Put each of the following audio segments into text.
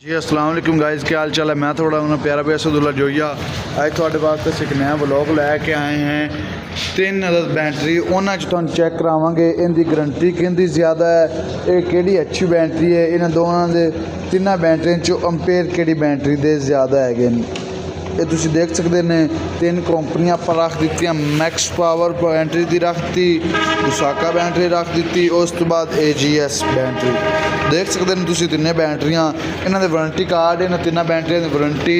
जी अस्सलाम वालेकुम गाइस, क्या हाल चाल है। मैं थोड़ा उन्हें प्यारा भी असदुल्ला जोइया अज थोड़े वास्ते एक नया व्लॉग लैके आए हैं। 3 अदद बैटरी उन्होंने तुम चैक करावे, इनकी गारंटी किंदी ज़्यादा है, ये किहड़ी अच्छी बैटरी है, इन्होंने दोनों के 3 बैटरियों चो अंपेयर किहड़ी बैटरी दे ज़्यादा है। ये तुम देख सकते हैं 3 कंपनियां पर रख दी। मैक्स पावर बैटरी की रख दी, उसाका बैटरी रख दी, उस तो बाद AGS बैटरी देख सकते हैं तुम। 3 बैटरियां इन्हों के वारंटी कार्ड, इन्होंने 3 बैटरियों की वारंटी।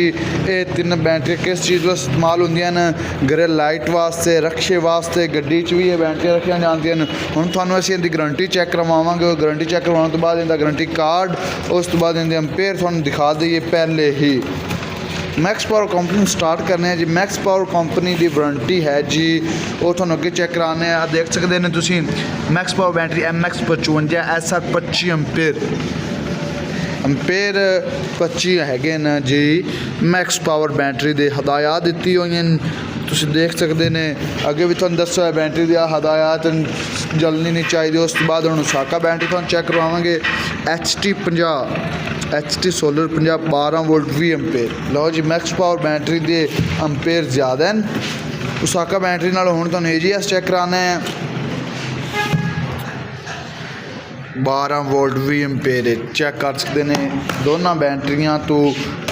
ये 3 बैटरियां किस चीज़ वास्ते इस्तेमाल होंदियां न, घरे लाइट वास्ते, रक्शे वास्ते, गड्डी च भी ये बैटरियां रखिया जांदियां न। हुण तुहानूं असीं इहदी गारंटी चैक करवावांगे। गारंटी चैक करवाने तो बाद इहदा गारंटी कार्ड, उस तो बाद इहदे अंपेयर तुहानूं दिखा दईए पहले ही। मैक्स पावर कंपनी स्टार्ट करने जी। मैक्स पावर कंपनी की वारंटी है जी, वो थोड़ा अगे चैक कराने। देख सकते हैं तुम max power battery MX 55 SR 25 ampere 25 है जी। मैक्स पावर बैटरी के हदायत दी हुई हैं, तुम देख सकते हैं। अगे भी तुम दसो है बैटरी की हदायत जलनी नहीं चाहिए। उस तो बाद हम उसाका बैटरी तुम चैक करवाएंगे HT सोलर 50 12 वोल्ट 20 अंपेयर। लो जी, मैक्स पावर बैटरी के अंपेयर ज़्यादा हैं उसाका बैटरी नाल। हुण तुहानूं AGS चैक कराना है 12 वोल्ट 20 अंपेयर चैक कर सकते हैं। दोनों बैटरियां तो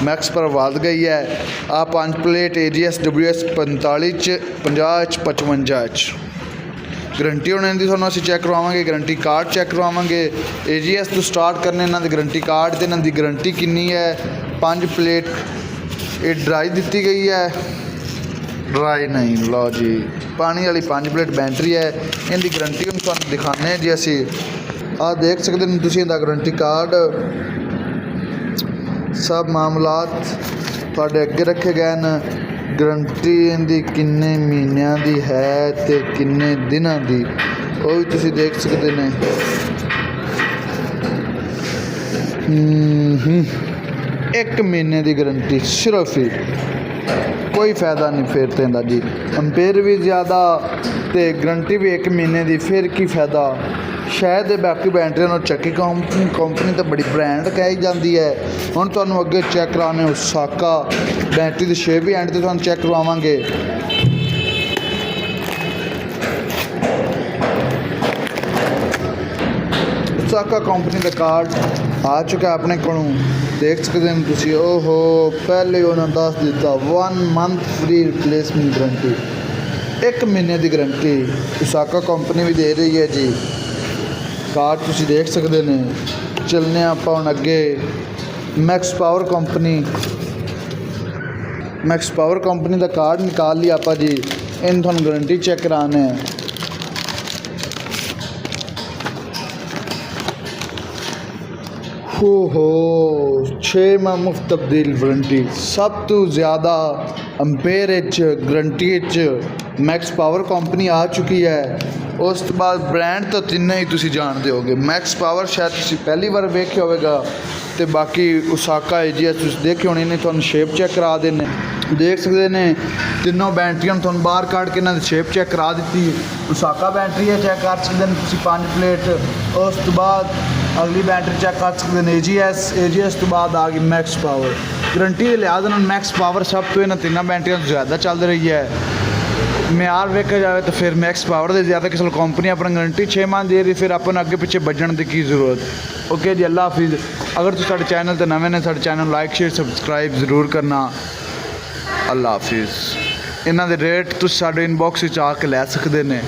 मैक्स पर वध गई है। आ 5 प्लेट AGS WS 45 50 55 गारंटी होने की थोड़ा असीं चैक करवाएंगे। गारंटी कार्ड चैक करवाएंगे। AGS तो स्टार्ट करने इन्हों गारंटी कार्ड तो इन्हों गारंटी कितनी है। 5 प्लेट ये ड्राई दी गई है, ड्राई नहीं, लो जी पानी वाली 5 प्लेट बैटरी है। इनकी गारंटी हम तुहानूं दिखाने जी। असी आ देख सकते हैं तुसीं इहदा गारंटी कार्ड, सब मामलात तुहाडे अगे रखे गए हैं। गारंटी इनकी किन्ने महीनों की है तो किन्ने दिनों की, वो भी तुसीं देख सकते हैं। 1 महीने की गारंटी सिर्फ ही, कोई फायदा नहीं फिर तो इहदा जी। अंपेयर भी ज़्यादा तो गारंटी भी 1 महीने की, फिर की फायदा। शायद बाकी बैटरियों चक्की कंपनी तो बड़ी ब्रांड कही जाती है। हुण तुहानूं अगे चैक कराने उसाका बैटरी की शेप भी एंड ते तुहानूं चैक करवावांगे। उसाका कंपनी का कार्ड आ चुका है अपने को, देख सकते हैं तुसीं। ओहो, पहले उन्होंने दस दिता 1 मंथ फ्री रिप्लेसमेंट गारंटी, 1 महीने की गारंटी उसाका कंपनी भी दे रही है जी। कार्ड तुसीं देख सकते हैं। चलने आप हुण अगे मैक्स पावर कंपनी का कार्ड निकाल लिया आप जी। इन तुहानूं गारंटी चेक कराने हैं। हो 6 माह मुफ्त तब्दील वारंटी। सब तो ज़्यादा ampere guarantee max power company आ चुकी है। उस तो बाद ब्रांड तो 3 ही तुसीं जानते होगे। मैक्स पावर शायद तुसीं पहली बार वेख्या होगा, तो बाकी उसाका AGS तुसीं देखे होने ने। तुहानूं शेप चेक करा देने, देख सकते हैं। तीनों बैटरियां तुहानूं बाहर काट के इन्हां दी शेप चेक करा दी। उसाका बैटरी है, चेक कर सकते हैं तुसीं 5 प्लेट। उस तो बाद अगली बैटरी चेक कर सकते हैं AGS तो बाद आ गई मैक्स पावर। गारंटी के लिहाज नाल मैक्स पावर सब तो इन्हां 3 बैटरियां तो ज़्यादा चल रही है। म्यार वेखा जाए तो फिर मैक्स पावर दे ज़्यादा किसी कंपनी अपनी गारंटी 6 माह दे रही, फिर अपन अगे पिछे बजन की जरूरत। ओके जी, अल्लाह हाफिज़। अगर तुम साडे चैनल ते नवे ने, साडे चैनल लाइक शेयर सबसक्राइब जरूर करना। अल्लाह हाफिज़। इन्हां दे रेट तुसीं साडे इनबॉक्स विच आके लै सकदे ने।